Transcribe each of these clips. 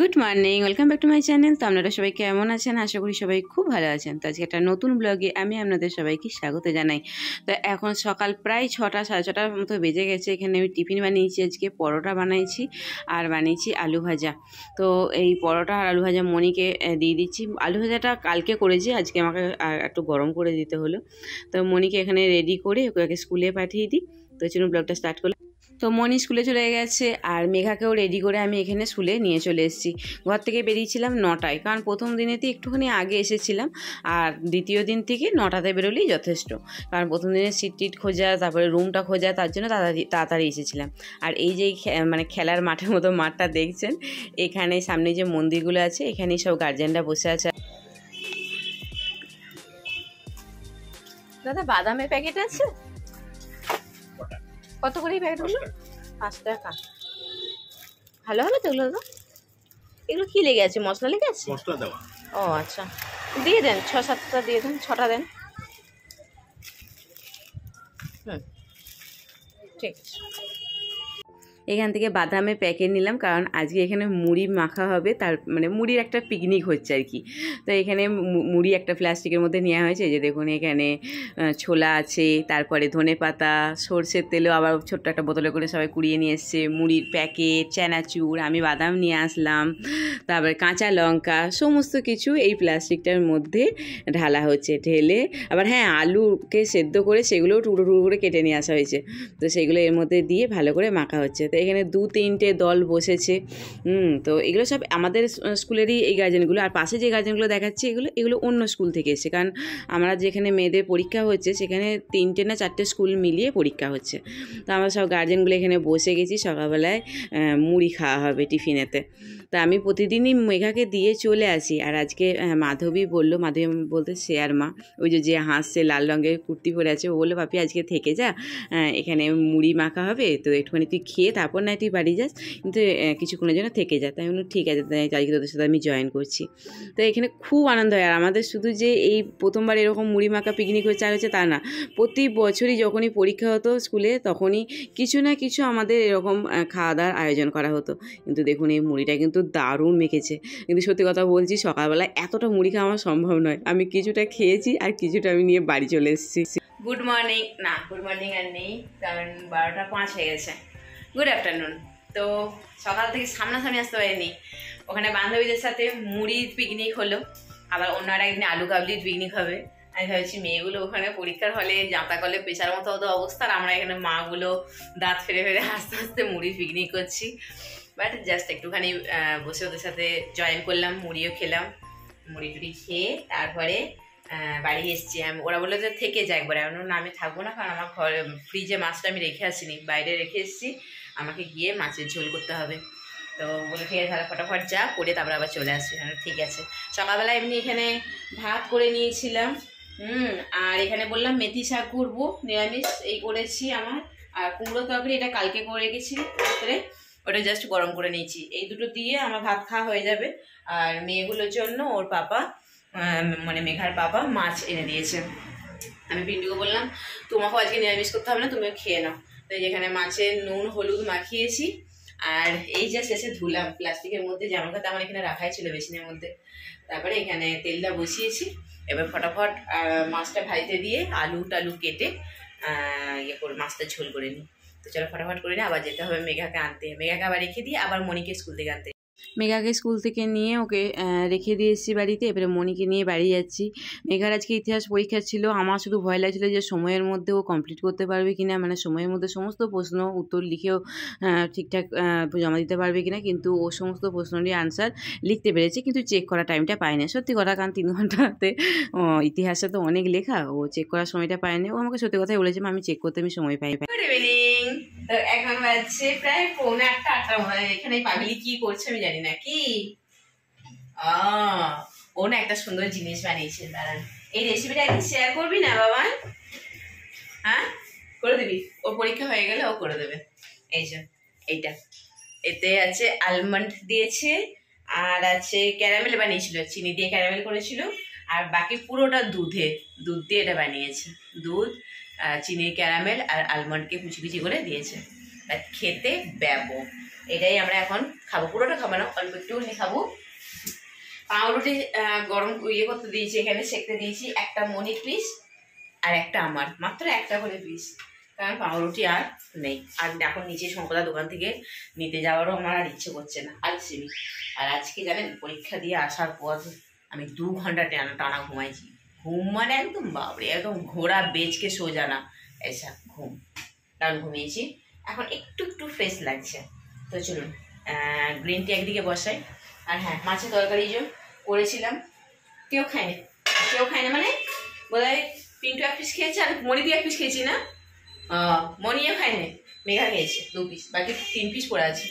Good morning, welcome back to my channel. তো আপনারা সবাই কেমন আছেন? আশা করি সবাই খুব ভালো আছেন। তো আজকে একটা নতুন ব্লগে আমি আপনাদের সবাইকে স্বাগত জানাই। তো এখন সকাল প্রায় 6টা সাড়ে 6টার মতো বেজে গেছে। এখানে আমি টিফিন বানিয়েছি, আজকে পরোটা বানাইছি আর বানিয়েছি আলু ভাজা। তো এই পরোটা আর আলু ভাজা মনিকে দিয়ে দিচ্ছি। আলু ভাজাটা কালকে করেছি, আজকে আমাকে একটু গরম করে দিতে হলো। তো মনিকে এখানে রেডি করে ওকে স্কুলে পাঠিয়ে দিই। তো চলুন ব্লগটা স্টার্ট করলাম। তো মনি স্কুলে চলে গেছে আর মেঘাকেও রেডি করে আমি এখানে স্কুলে নিয়ে চলে এসেছি। ঘর থেকে বেরিয়েছিলাম 9টায়, কারণ প্রথম দিনেতে একটুখানি আগে এসেছিলাম আর দ্বিতীয় দিন থেকে 9টাতে বেরোলেই যথেষ্ট। কারণ প্রথম দিনে সিট টিট খোঁজা, তারপরে রুমটা খোঁজা, তার জন্য তাড়াতাড়ি এসেছিলাম। আর এই যে মানে খেলার মাঠের মতো মাঠটা দেখছেন, এখানে সামনে যে মন্দিরগুলো আছে এখানেই সব গার্জেনরা বসে আছে। দাদা বাদামের প্যাকেট আছে? কত করে এই প্যাকেটগুলো? 5 টাকা। ভালো হবে তো এগুলো? এগুলো কি লেগে আছে? মশলা লেগে আছে? মশলা দেওয়া। ও আচ্ছা, দিয়ে দেন 6-7টা দিয়ে দেন, 6টা দেন। ঠিক আছে। এখান থেকে বাদামের প্যাকেট নিলাম, কারণ আজকে এখানে মুড়ি মাখা হবে, তার মানে মুড়ির একটা পিকনিক হচ্ছে আর কি। তো এখানে মুড়ি একটা প্লাস্টিকের মধ্যে নেওয়া হয়েছে। যে দেখুন এখানে ছোলা আছে, তারপরে ধনেপাতা, সর্ষের তেলও আবার ছোট্ট একটা বোতলে করে সবাই কুড়িয়ে নিয়ে এসছে, মুড়ির প্যাকেট, চানাচুর, আমি বাদাম নিয়ে আসলাম, তারপরে কাঁচা লঙ্কা, সমস্ত কিছু এই প্লাস্টিকটার মধ্যে ঢালা হচ্ছে। ঢেলে আবার হ্যাঁ, আলুকে সেদ্ধ করে সেগুলোও টুকরো টুকরো করে কেটে নিয়ে আসা হয়েছে। তো সেগুলো এর মধ্যে দিয়ে ভালো করে মাখা হচ্ছে। তো এখানে 2-3টে দল বসেছে। তো এগুলো সব আমাদের স্কুলেরই এই গার্জেনগুলো। আর পাশে যে গার্জেনগুলো দেখাচ্ছি এগুলো অন্য স্কুল থেকে এসে, কারণ আমরা যেখানে মেয়েদের পরীক্ষা হচ্ছে সেখানে 3টে না 4টে স্কুল মিলিয়ে পরীক্ষা হচ্ছে। তো আমরা সব গার্জেনগুলো এখানে বসে গেছি। সকালবেলায় মুড়ি খাওয়া হবে টিফিনেতে। তা আমি প্রতিদিনই মেঘাকে দিয়ে চলে আসি। আর আজকে মাধবী বলতে শেয়ার মা, ওই যে হাসছে, লাল রঙের কুর্তি পরে আছে, ও বললো পাপি আজকে থেকে যা, এখানে মুড়ি মাখা হবে, তো একটুখানি তুই খেয়ে তারপর না তুই বাড়ি যাস, কিন্তু কিছুক্ষণের জন্য থেকে যা। তাই বললাম ঠিক আছে, তাই আজকে তোদের সাথে আমি জয়েন করছি। তো এখানে খুব আনন্দ হয়। আর আমাদের শুধু যে এই প্রথমবার এরকম মুড়ি মাখা পিকনিক হচ্ছে আর হচ্ছে তা না, প্রতি বছরই যখনই পরীক্ষা হতো স্কুলে তখনই কিছু না কিছু আমাদের এরকম খাওয়া দাওয়ার আয়োজন করা হতো। কিন্তু দেখুন এই মুড়িটা কিন্তু দারুণ মেখেছে। কিন্তু সত্যি কথা বলছি, সকালবেলা এতটা মুড়ি খাওয়া আমার সম্ভব নয়। আমি কিছুটা খেয়েছি আর কিছুটা আমি নিয়ে বাড়ি চলে এসেছি। গুড মর্নিং আর নেই, কারণ 12টা 5 হয়ে গেছে। Good afternoon. তো সকাল থেকে সামনাসামনি আসতে পারিনি। ওখানে বান্ধবীদের সাথে মুড়ির পিকনিক হলো, আবার অন্য আর একদিন আলু কাবলির পিকনিক হবে। আমি ভাবছি মেয়েগুলো ওখানে পরীক্ষার হলে জাঁতা কলে পেশার মতো হতো অবস্থা, আর আমরা এখানে মাগুলো দাঁত ফেরে ফেরে আস্তে আস্তে মুড়ির পিকনিক করছি। বাট জাস্ট একটুখানি বসে ওদের সাথে জয়েন করলাম, মুড়িও খেলাম। মুড়ি টুড়ি খেয়ে তারপরে বাড়ি এসছি। ওরা বললো যে থেকে যায় একবার, এমন না আমি থাকবো না, কারণ আমার ঘরে ফ্রিজে মাছটা আমি রেখে আসিনি, বাইরে রেখে এসেছি, আমাকে গিয়ে মাছের ঝোল করতে হবে। তো বলে ঠিক আছে তাহলে ফটাফট যা করে তারপরে আবার চলে আসছি। ঠিক আছে। সকালবেলা এমনি এখানে ভাত করে নিয়েছিলাম, আর এখানে বললাম মেথি শাক করবো, নিরামিষ এই করেছি আমার। আর কুমড়ো তরকারি এটা কালকে করে রেখেছি রাত্রে, ওটা জাস্ট গরম করে নিয়েছি। এই দুটো দিয়ে আমার ভাত খাওয়া হয়ে যাবে। আর মেয়েগুলোর জন্য ওর পাপা, মানে মেঘার পাপা মাছ এনে দিয়েছে। আমি পিন্টুকে বললাম তোমাকেও আজকে নিরামিষ করতে হবে না, তুমিও খেয়ে নাও। তো যেখানে মাছের নুন হলুদ মাখিয়েছি, আর এই জাস্ট এসে ধুলাম প্লাস্টিকের মধ্যে, যেমন কথা আমার এখানে রাখাই ছিল বেসিনের মধ্যে। তারপরে এখানে তেলটা বসিয়েছি, এবার ফটাফট মাছটা ভাজতে দিয়ে আলু টালু কেটে ইয়ে করে মাছটা ঝোল করে নিই। তো চলো ফটাফট করে নিই, আবার যেতে হবে মেঘাকে আনতে। মেঘাকে আবার রেখে দিয়ে আবার মনিকে স্কুল থেকে আনতে। মেঘাকে স্কুল থেকে নিয়ে ওকে রেখে দিয়ে এসেছি বাড়িতে, এবারে মনিকে নিয়ে বাড়ি যাচ্ছি। মেঘার আজকে ইতিহাস পরীক্ষা ছিল। আমার শুধু ভয় লাগছিলো যে সময়ের মধ্যে ও কমপ্লিট করতে পারবে কিনা, মানে সময়ের মধ্যে সমস্ত প্রশ্ন উত্তর লিখেও ঠিকঠাক জমা দিতে পারবে কিনা। কিন্তু ও সমস্ত প্রশ্নেরই আনসার লিখতে পেরেছে, কিন্তু চেক করার টাইমটা পায়নি। সত্যি কথা, কারণ 3 ঘন্টাতে ইতিহাসে তো অনেক লেখা, ও চেক করার সময়টা পায়নি। ও আমাকে সত্যি কথাই বলেছে আমি চেক করতে আমি সময় পাই। Good evening. তো এখন বাজছে প্রায় 7:45-8টা মনে হয়। এখানে পাগলি কি করছে আমি জানি না। কি ও না একটা সুন্দর জিনিস বানিয়েছে, দাঁড়ান এই রেসিপিটা একদিন শেয়ার করবি না বাবা? হ্যাঁ করে দিবি, ওর পরীক্ষা হয়ে গেলে ও করে দেবে। এই যে এইটা, এতে আছে আলমন্ড দিয়েছে, আর আছে ক্যারামেল বানিয়েছিল, চিনি দিয়ে ক্যারামেল করেছিল, আর বাকি পুরোটা দুধ দিয়ে এটা বানিয়েছে। দুধ, চিনির ক্যারামেল আর আলমন্ডকে কুচি কুচি করে দিয়েছে। খেতে ব্যাপক। এটাই আমরা এখন খাবো, পুরোটা খাবো না, অল্প একটুখানি খাবো। পাউরুটি গরম ইয়ে করতে দিয়েছি, এখানে সেঁকতে দিয়েছি, একটা মনির পিস আর একটা আমার, মাত্র একটা করে পিস, কারণ পাউরুটি আর নেই। আর এখন নিচে শঙ্কদা দোকান থেকে নিতে যাওয়ারও আমার আর ইচ্ছে করছে না আলসেমি। আর আজকে জানেন পরীক্ষা দিয়ে আসার পর আমি 2 ঘন্টা টানা ঘুমাইছি। ঘুম মানে একদম বাবরে, একদম ঘোড়া বেচকে সোজা না এসা ঘুম, কারণ ঘুমিয়েছি। এখন একটু একটু ফ্রেশ লাগছে। তো চলুন গ্রিন টি একদিকে বসাই। আর হ্যাঁ, মাছের তরকারি যে করেছিলাম, কেউ খায়নি, কেউ খায়নি মানে বোধ হয় পিন্টু 1 পিস খেয়েছে, আর মণি দিয়ে 1 পিস খেয়েছি না, মণিও খায়নি, মেঘা খেয়েছে 2 পিস, বাকি 3 পিস পড়ে আছে,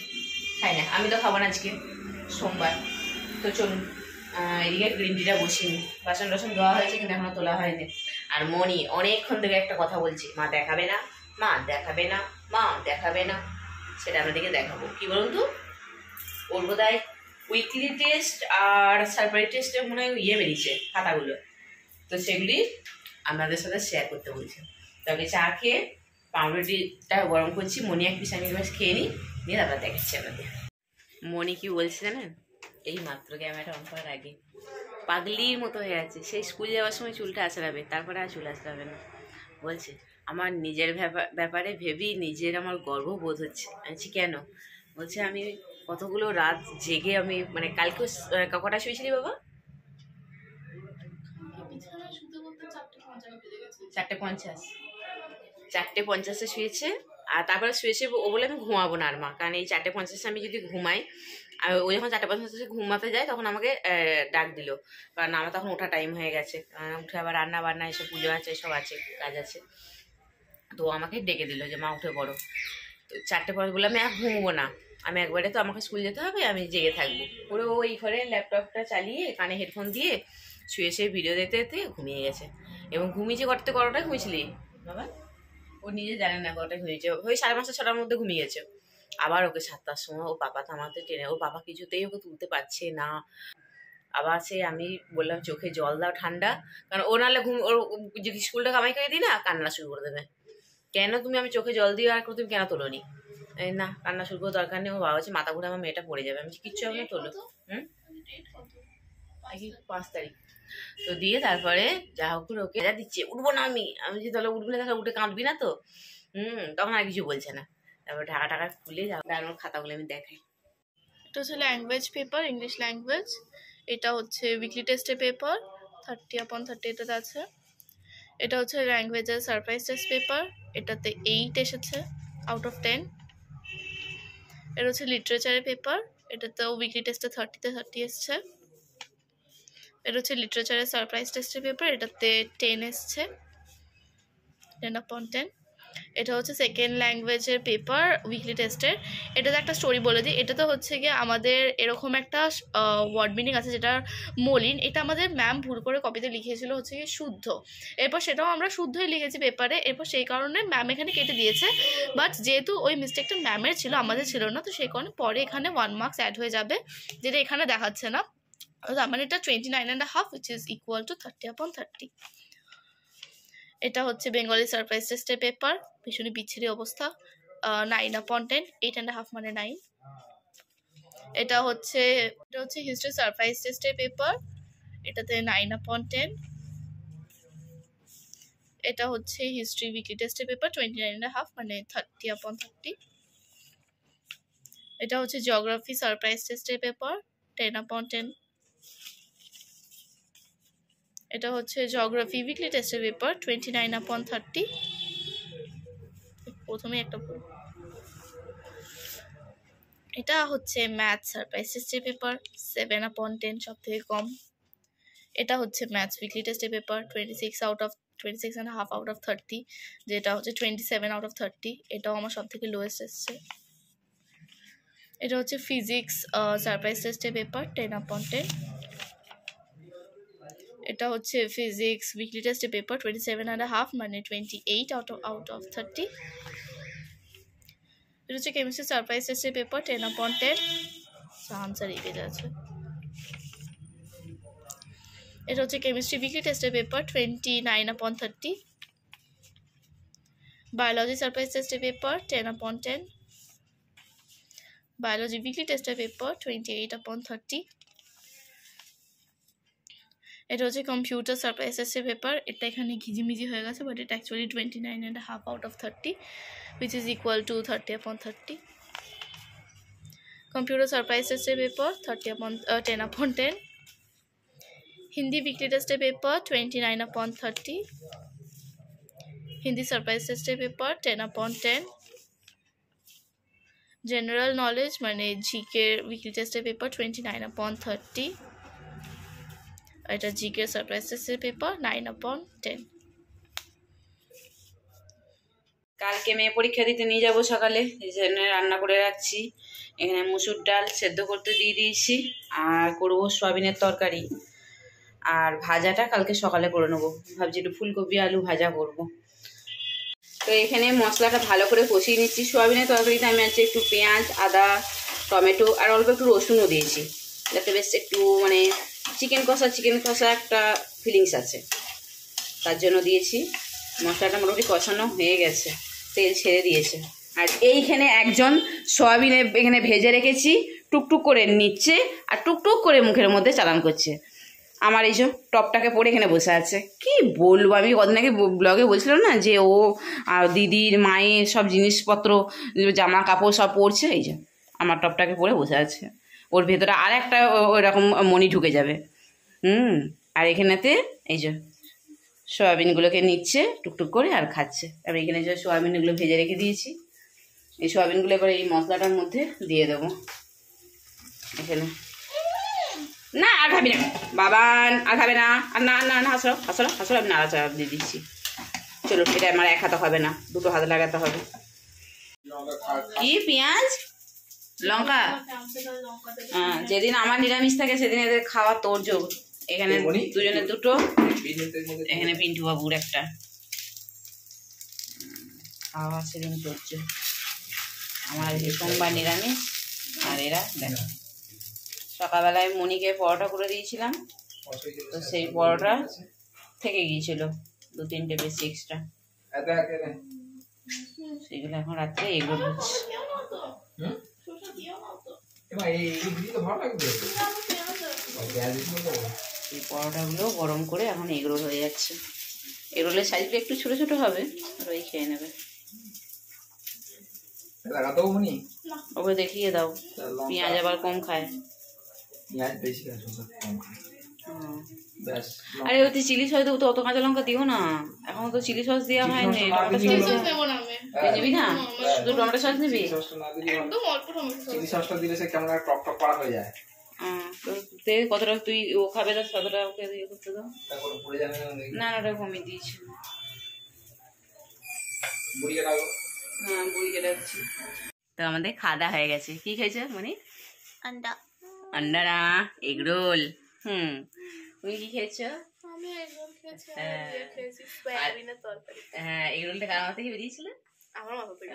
খাই না। আমি তো খাবো না আজকে সোমবার। তো চলুন এদিকে গ্রিন টিটা বসিনি, বাসন টাসন ধোয়া হয়েছে কিন্তু এখনো তোলা হয়নি। আর মণি অনেকক্ষণ থেকে একটা কথা বলছি, মা দেখাবে না, মা দেখাবে না, মা দেখাবে না। সেটা আপনাদেরকে দেখাবো। কি বলুন তো, ওর বোধ হয় উইকলি টেস্ট আর সারপ্রাইজ টেস্টে মনে হয় ইয়ে বেরিয়েছে খাতাগুলো, তো সেগুলি আপনাদের সাথে শেয়ার করতে বলছে। তবে চা খেয়ে পাউরুটিটা গরম করছি, মণি 1 পিস আমি খেয়ে নিই, নিয়ে তারপর দেখাচ্ছি আপনাদের। মণি কি বলছে জানেন, এই মাত্র ক্যামেরাটা অন করার আগে পাগলির মতো হয়ে আছে, সেই স্কুল যাওয়ার সময় চুলটা আঁচড়াবে, তারপরে আর চুল আঁচড়াবে না। বলছে আমার নিজের ব্যাপারে ভেবেই নিজের আমার গর্ব বোধ হচ্ছে। আমি কেন? বলছে আমি কতগুলো রাত জেগে আমি মানে কালকে কটা শুয়েছিলি বাবা? 4:50, 4:50 শুয়েছে। আর তারপরে শুয়েছে ও বলে আমি ঘুমাবো না আর মা, কারণ এই 4:50 আমি যদি ঘুমাই, আর ও যখন 4:50 ঘুমাতে যায় তখন আমাকে ডাক দিল, কারণ আমার তখন ওঠা টাইম হয়ে গেছে, উঠে আবার রান্না বান্না এসব পুজো আছে, এসব আছে, কাজ আছে। তো আমাকে ডেকে দিল যে মা উঠে পড়ো। তো 4:05 বলে আমি আর ঘুমবো না, আমি একবারে তো আমাকে স্কুল যেতে হবে, আমি জেগে থাকবো। ওরে ওই ঘরে ল্যাপটপটা চালিয়ে কানে হেডফোন দিয়ে শুয়ে শুয়ে ভিডিও দেখতে দেখতে ঘুমিয়ে গেছে। এবং ঘুমিয়েছে কটায় ঘুমিয়েছিলি বাবা? ও নিজে জানে না কটায় ঘুমিয়েছে, ওই 5:30 6টার মধ্যে ঘুমিয়ে গেছে। আবার ওকে 7টার সময় ও পাপা থামাতে টেনে, ও পাপা কিছুতেই ওকে তুলতে পারছে না। আবার সে আমি বললাম চোখে জল দাও ঠান্ডা, কারণ ও নাহলে ওর যদি স্কুলটা কামাই করে দিই না, কান্না শুরু করে দেবে। কেন তুমি, আমি চোখে জল দিয়ে আর তুমি কেন তোলোনি? না কান্না শুরু করে দরকার নেই, ও বাবা হচ্ছে মাথা ঘুরে আমার মেয়েটা পড়ে যাবে। আমি কিচ্ছু হবে না, তোলো। 5 তারিখ। তো দিয়ে তারপরে যা হোক করে ওকে দিচ্ছে, উঠবো না আমি যে তাহলে উঠবি না, তাহলে উঠে কাঁদবি না তো? তখন আর কিছু বলছে না। তারপর ঢাকা টাকা খুলে আমার খাতাগুলো আমি দেখাই। এটা হচ্ছে ল্যাঙ্গুয়েজ পেপার, ইংলিশ ল্যাঙ্গুয়েজ। এটা হচ্ছে উইকলি টেস্টের পেপার, 30/30 এটাতে আছে। এটা হচ্ছে ল্যাঙ্গুয়েজের সারপ্রাইজ টেস্ট পেপার, এটাতে 8 এসেছে আউট অফ 10। এটা হচ্ছে লিটারেচারের পেপার, এটাতেও উইকলি টেস্টে 30তে 30 এসছে। এটা হচ্ছে লিটারেচারের সারপ্রাইজ টেস্টের পেপার, এটাতে 10 এসছে, 10/10। এটা হচ্ছে সেকেন্ড ল্যাঙ্গুয়েজের পেপার উইকলি টেস্টের। এটাতে একটা স্টোরি বলে দিই। এটাতে হচ্ছে গিয়ে আমাদের এরকম একটা ওয়ার্ড মিনিং আছে যেটা মলিন, এটা আমাদের ম্যাম ভুল করে কপিতে লিখিয়েছিল হচ্ছে গিয়ে শুদ্ধ, এরপর সেটাও আমরা শুদ্ধই লিখেছি পেপারে, এরপর সেই কারণে ম্যাম এখানে কেটে দিয়েছে। বাট যেহেতু ওই মিস্টেকটা ম্যামের ছিল, আমাদের ছিল না, তো সেই কারণে পরে এখানে 1 মার্কস অ্যাড হয়ে যাবে, যেটা এখানে দেখাচ্ছে না। তার মানে এটা 29.5 which is equal to 30/30। এটা হচ্ছে বেঙ্গলি সারপ্রাইজ টেস্টের পেপার, ভীষণই বিচ্ছিরি অবস্থা, 9/10, 8.5 মানে 9। এটা হচ্ছে হিস্ট্রি সারপ্রাইজ টেস্টের পেপার, এটাতে 9/10। এটা হচ্ছে হিস্ট্রি উইকলি টেস্টের পেপার, 29.5 মানে 30/30। এটা হচ্ছে জিওগ্রাফি সারপ্রাইজ টেস্টের পেপার, 10/10। এটা হচ্ছে জিওগ্রাফি উইকলি টেস্টের পেপার, 29/30। প্রথমে একটা এটা হচ্ছে ম্যাথ সারপ্রাইজ টেস্টের পেপার, 7/10, সব থেকে কম। এটা হচ্ছে ম্যাথস উইকলি টেস্টের পেপার, 26.5 আউট অফ 30, যেটা হচ্ছে 27/30। এটাও আমার সব থেকে লোয়েস্ট এসছে। এটা হচ্ছে ফিজিক্স সারপ্রাইজ টেস্টের পেপার, 10/10। এটা হচ্ছে ফিজিক্স উইকলি টেস্টের পেপার, 27.5 মানে 28 আউট অফ 30। এটা হচ্ছে কেমিস্ট্রি সারপ্রাইজ টেস্টের পেপার, 10/10, আনসার এগিয়ে যাচ্ছে। এটা হচ্ছে কেমিস্ট্রি উইকলি টেস্টের পেপার, 29/30। বায়োলজি সারপ্রাইজ টেস্টের পেপার, 10/10। বায়োলজি উইকলি টেস্টের পেপার 28/30। এটা হচ্ছে কম্পিউটার সারপ্রাইজ টেস্টের পেপার। এটা এখানে ঘিজিমিজি হয়ে গেছে, বাট এটা actually 29.5 out of 30, which is equal to 30/30। Computer surprise টেস্টের পেপার 10/10। হিন্দি উইকলি টেস্টের পেপার 29/30। হিন্দি সারপ্রাইজ টেস্টের পেপার 10/10। জেনারেল নলেজ মানে জিকে উইকলি টেস্টের পেপার 29/30। এটা জিকে সারপ্রাইজ টেস্টের পেপার 9/10। কালকে মেয়ে পরীক্ষা দিতে নিয়ে যাব সকালে, এই জন্য রান্না করে রাখছি। এখানে মুসুর ডাল সেদ্ধ করতে দিয়ে দিয়েছি, আর করবো সয়াবিনের তরকারি, আর ভাজাটা কালকে সকালে করে নেবো। ভাবছি একটু ফুলকপি আলু ভাজা করব। তো এখানে মশলাটা ভালো করে কষিয়ে নিচ্ছি। সয়াবিনের তরকারিতে আমি আজকে একটু পেঁয়াজ, আদা, টমেটো আর অল্প একটু রসুনও দিয়েছি, যাতে বেশ একটু মানে চিকেন কষা একটা ফিলিংস আছে, তার জন্য দিয়েছি। মশলাটা মোটামুটি কষানো হয়ে গেছে, তেল ছেড়ে দিয়েছে। আর এইখানে একজন সয়াবিনে এখানে ভেজে রেখেছি, টুকটুক করে নিচ্ছে আর টুকটুক করে মুখের মধ্যে চালান করছে। আমার এই যে টপটাকে পরে এখানে বসে আছে। কি বলবো, আমি কদিন আগে ব্লগে বলছিলাম না যে ও দিদির মায়ের সব জিনিসপত্র জামা কাপড় সব পরছে, এই যে আমার টপটাকে পরে বসে আছে। ওর ভেতরে আর একটা ওইরকম মণি ঢুকে যাবে। আর এখানেতে এই যে সয়াবিনগুলোকে নিচ্ছে টুকটুক করে আর খাচ্ছে। আমি এখানে যে সয়াবিনগুলো ভেজে রেখে দিয়েছি, এই সয়াবিনগুলো এবার এই মশলাটার মধ্যে দিয়ে দেবো। এখানে না আর খাবি না বাবান, আর খাবে না, আর না না না হাসলো হাসলো হাসলো, আমি নাড়াচাড়া দিয়ে দিচ্ছি। চলো, এটা আমার এক হাতে হবে না, দুটো হাতে লাগাতে হবে। কি পেঁয়াজ লঙ্কা? হ্যাঁ, যেদিন আমার নিরামিষ থাকে সেদিন এদের খাওয়া তোড়জোড়। এখানে দুজনের দুটো, এখানে পিন্টু বাবুর একটা খাওয়া সেদিন তোড়জোড়। আমার সোমবার নিরামিষ, আর এরা দেখো। সকালবেলায় মনিকে পরোটা করে দিয়েছিলাম, তো সেই পরোটা থেকে গিয়েছিল 2-3টে বেশি এক্সট্রা, সেগুলো এখন রাত্রে এগুলো হচ্ছে। এই পরোটাগুলো গরম করে এখন এগরোল হয়ে যাচ্ছে। এগরোলের সাইজটা একটু ছোট ছোট হবে, আর ওই খেয়ে নেবে। ওকে দেখিয়ে দাও, পেঁয়াজ আবার কম খায়। আরে ওতে চিলি সস দেবো তো, অত কাঁচা লঙ্কা দিও না, এখন তো চিলি সস দেওয়া হয়নি। নিবি না, শুধু টমেটো সস নিবি? কতটা তুই ও খাবে, ততটা ওকে দিয়ে করতে দাও। না ওটা কমিয়ে দিয়েছি। হ্যাঁ, বুড়িকে ডাকছি। তো আমাদের খাওয়া দাওয়া হয়ে গেছে। কি খেয়েছে মানে? আন্ডা না, এগরোল। তুমি কি খেয়েছো? হ্যাঁ, এগরোলটা কার মাথা থেকে বেরিয়েছিল? আমার মাথা থেকে।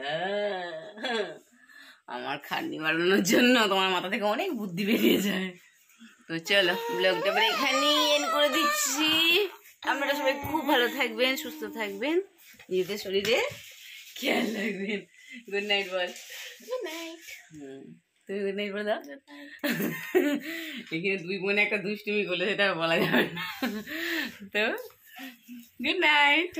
আমার খাটনি বাড়ানোর জন্য তোমার মাথা থেকে অনেক বুদ্ধি বেরিয়ে যায়। তো চলো, ব্লগটা এবার এখানেই এন্ড করে দিচ্ছি। আপনারা সবাই খুব ভালো থাকবেন, সুস্থ থাকবেন, নিজেদের শরীরে খেয়াল রাখবেন। গুড নাইট বল। Good night. তুমি গুড নাইট বলে দাও। এখানে দুই বোনে একটা দুষ্টুমি করলে, সেটা বলা যাবে না। তো গুড নাইট।